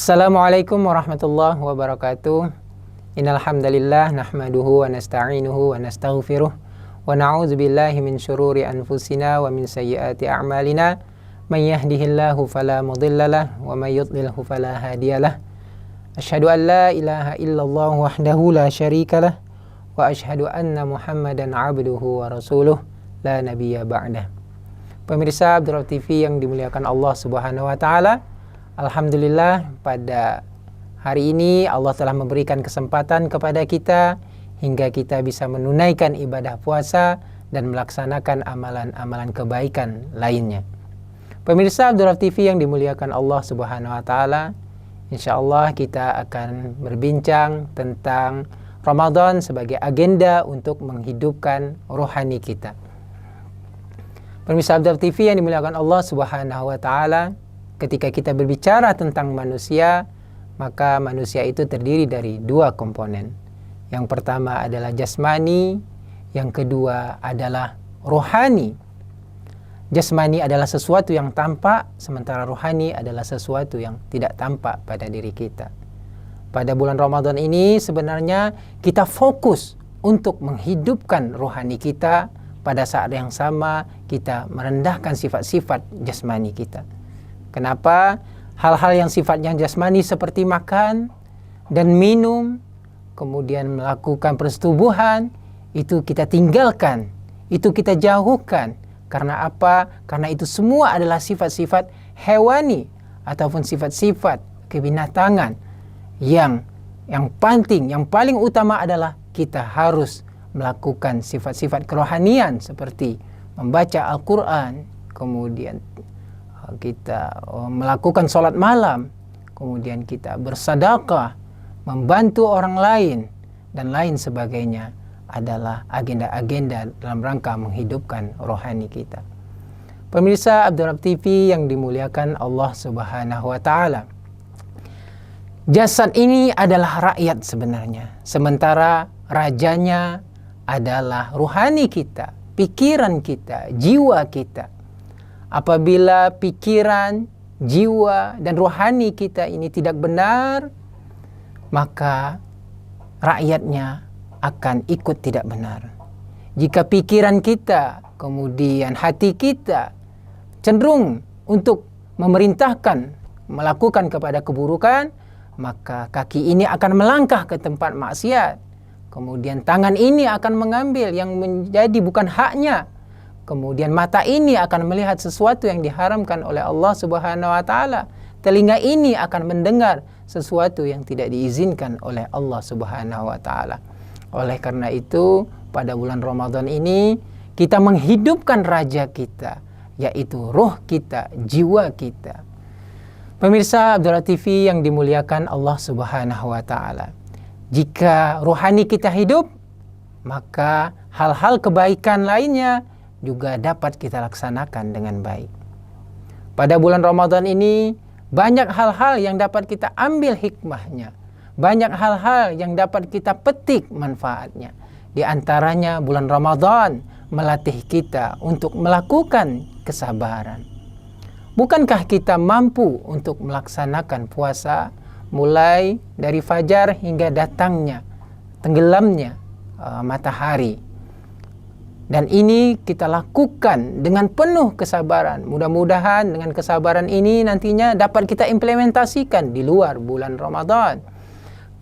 Assalamualaikum warahmatullahi wabarakatuh. Innal hamdalillah nahmaduhu wa nasta'inuhu wa nastaghfiruh wa na'udzu billahi min syururi anfusina wa min sayyiati a'malina. May yahdihillahu fala mudhillalah wa may yudlilhu fala hadiyalah. Asyhadu an la ilaha illallah wahdahu la syarikalah wa asyhadu anna Muhammadan 'abduhu wa rasuluh la nabiyya ba'dah. Pemirsa Abdurrahman TV yang dimuliakan Allah Subhanahu wa taala, alhamdulillah pada hari ini Allah telah memberikan kesempatan kepada kita hingga kita bisa menunaikan ibadah puasa dan melaksanakan amalan-amalan kebaikan lainnya. Pemirsa Abdurrahman TV yang dimuliakan Allah Subhanahu wa taala, insyaallah kita akan berbincang tentang Ramadan sebagai agenda untuk menghidupkan rohani kita. Pemirsa Abdurrahman TV yang dimuliakan Allah Subhanahu wa taala, ketika kita berbicara tentang manusia, maka manusia itu terdiri dari dua komponen. Yang pertama adalah jasmani, yang kedua adalah rohani. Jasmani adalah sesuatu yang tampak, sementara rohani adalah sesuatu yang tidak tampak pada diri kita. Pada bulan Ramadan ini sebenarnya kita fokus untuk menghidupkan rohani kita. Pada saat yang sama kita merendahkan sifat-sifat jasmani kita. Kenapa? Hal-hal yang sifatnya jasmani seperti makan dan minum, kemudian melakukan persetubuhan, itu kita tinggalkan, itu kita jauhkan. Karena apa? Karena itu semua adalah sifat-sifat hewani ataupun sifat-sifat kebinatangan yang penting, yang paling utama adalah kita harus melakukan sifat-sifat kerohanian seperti membaca Al-Quran, kemudian kita melakukan sholat malam, kemudian kita bersedekah, membantu orang lain, dan lain sebagainya adalah agenda-agenda dalam rangka menghidupkan rohani kita. Pemirsa Abdurrahman TV yang dimuliakan Allah Subhanahu wa taala, jasad ini adalah rakyat sebenarnya, sementara rajanya adalah rohani kita, pikiran kita, jiwa kita. Apabila pikiran, jiwa, dan rohani kita ini tidak benar, maka rakyatnya akan ikut tidak benar. Jika pikiran kita, kemudian hati kita cenderung untuk memerintahkan, melakukan kepada keburukan, maka kaki ini akan melangkah ke tempat maksiat. Kemudian tangan ini akan mengambil yang menjadi bukan haknya. Kemudian mata ini akan melihat sesuatu yang diharamkan oleh Allah Subhanahu wa taala. Telinga ini akan mendengar sesuatu yang tidak diizinkan oleh Allah Subhanahu wa taala. Oleh karena itu, pada bulan Ramadan ini kita menghidupkan raja kita, yaitu roh kita, jiwa kita. Pemirsa Abdurrahman TV yang dimuliakan Allah Subhanahu wa taala, jika rohani kita hidup, maka hal-hal kebaikan lainnya juga dapat kita laksanakan dengan baik. Pada bulan Ramadan ini, banyak hal-hal yang dapat kita ambil hikmahnya. Banyak hal-hal yang dapat kita petik manfaatnya. Di antaranya bulan Ramadan melatih kita untuk melakukan kesabaran. Bukankah kita mampu untuk melaksanakan puasa mulai dari fajar hingga datangnya, tenggelamnya matahari. Dan ini kita lakukan dengan penuh kesabaran. Mudah-mudahan dengan kesabaran ini nantinya dapat kita implementasikan di luar bulan Ramadan.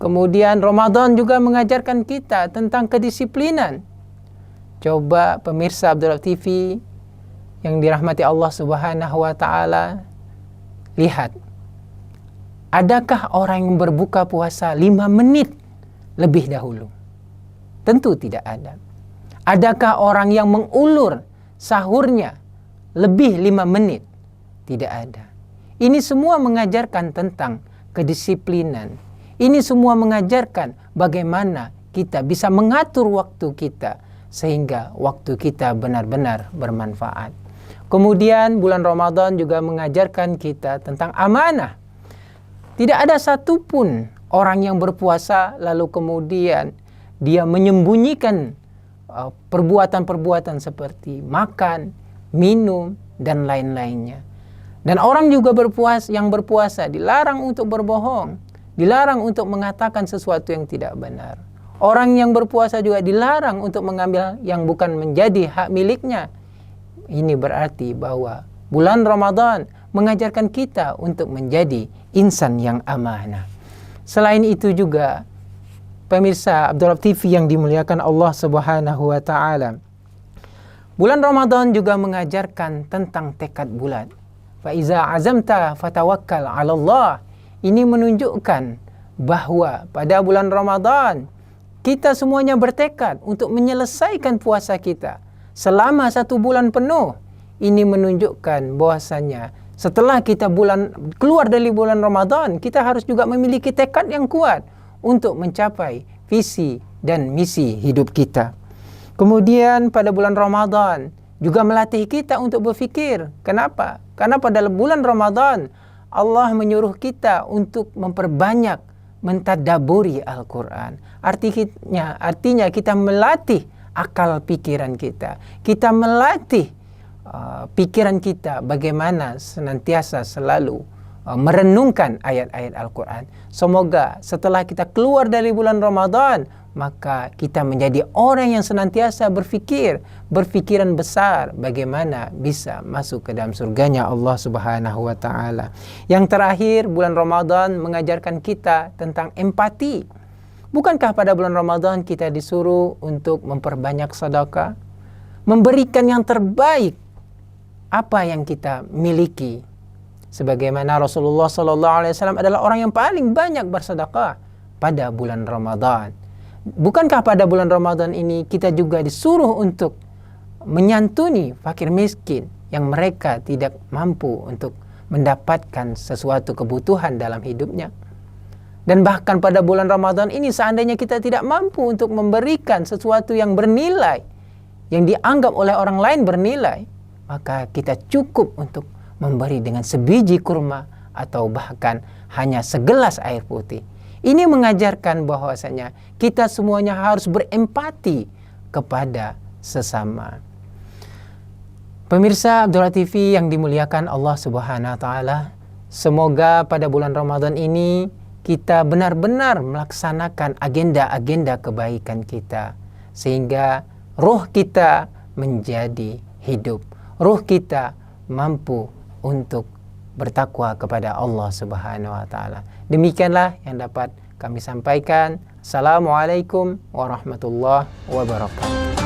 Kemudian Ramadan juga mengajarkan kita tentang kedisiplinan. Coba pemirsa Abdurrahman TV yang dirahmati Allah Subhanahu wa taala, lihat. Adakah orang yang berbuka puasa 5 menit lebih dahulu? Tentu tidak ada. Adakah orang yang mengulur sahurnya lebih 5 menit? Tidak ada. Ini semua mengajarkan tentang kedisiplinan. Ini semua mengajarkan bagaimana kita bisa mengatur waktu kita sehingga waktu kita benar-benar bermanfaat. Kemudian bulan Ramadan juga mengajarkan kita tentang amanah. Tidak ada satupun orang yang berpuasa lalu kemudian dia menyembunyikan perbuatan-perbuatan seperti makan, minum, dan lain-lainnya. Dan orang juga yang berpuasa dilarang untuk berbohong, dilarang untuk mengatakan sesuatu yang tidak benar. Orang yang berpuasa juga dilarang untuk mengambil yang bukan menjadi hak miliknya. Ini berarti bahwa bulan Ramadan mengajarkan kita untuk menjadi insan yang amanah. Selain itu juga, pemirsa Abdul Rabb TV yang dimuliakan Allah Subhanahu wa taala, bulan Ramadan juga mengajarkan tentang tekad bulat. Fa iza azamta fatawakkal 'ala Allah. Ini menunjukkan bahwa pada bulan Ramadan kita semuanya bertekad untuk menyelesaikan puasa kita selama 1 bulan penuh. Ini menunjukkan bahwasanya setelah kita keluar dari bulan Ramadan, kita harus juga memiliki tekad yang kuat untuk mencapai visi dan misi hidup kita. Kemudian pada bulan Ramadan juga melatih kita untuk berfikir. Kenapa? Karena pada bulan Ramadan Allah menyuruh kita untuk memperbanyak mentadaburi Al-Quran. Artinya kita melatih akal pikiran kita. Kita melatih pikiran kita bagaimana senantiasa selalu merenungkan ayat-ayat Al-Quran. Semoga setelah kita keluar dari bulan Ramadan, maka kita menjadi orang yang senantiasa berpikiran besar bagaimana bisa masuk ke dalam surganya Allah Subhanahu wa taala. Yang terakhir, bulan Ramadan mengajarkan kita tentang empati. Bukankah pada bulan Ramadan kita disuruh untuk memperbanyak sedekah, memberikan yang terbaik apa yang kita miliki? Sebagaimana Rasulullah SAW adalah orang yang paling banyak bersedekah pada bulan Ramadan. Bukankah pada bulan Ramadan ini kita juga disuruh untuk menyantuni fakir miskin yang mereka tidak mampu untuk mendapatkan sesuatu kebutuhan dalam hidupnya? Dan bahkan pada bulan Ramadan ini seandainya kita tidak mampu untuk memberikan sesuatu yang bernilai, yang dianggap oleh orang lain bernilai, maka kita cukup untuk memberi dengan sebiji kurma atau bahkan hanya segelas air putih. Ini mengajarkan bahwasanya kita semuanya harus berempati kepada sesama. Pemirsa Abdul Rabb TV yang dimuliakan Allah Subhanahu wa taala, semoga pada bulan Ramadan ini kita benar-benar melaksanakan agenda-agenda kebaikan kita sehingga ruh kita menjadi hidup. Ruh kita mampu untuk bertakwa kepada Allah Subhanahu wa taala. Demikianlah yang dapat kami sampaikan. Assalamualaikum warahmatullahi wabarakatuh.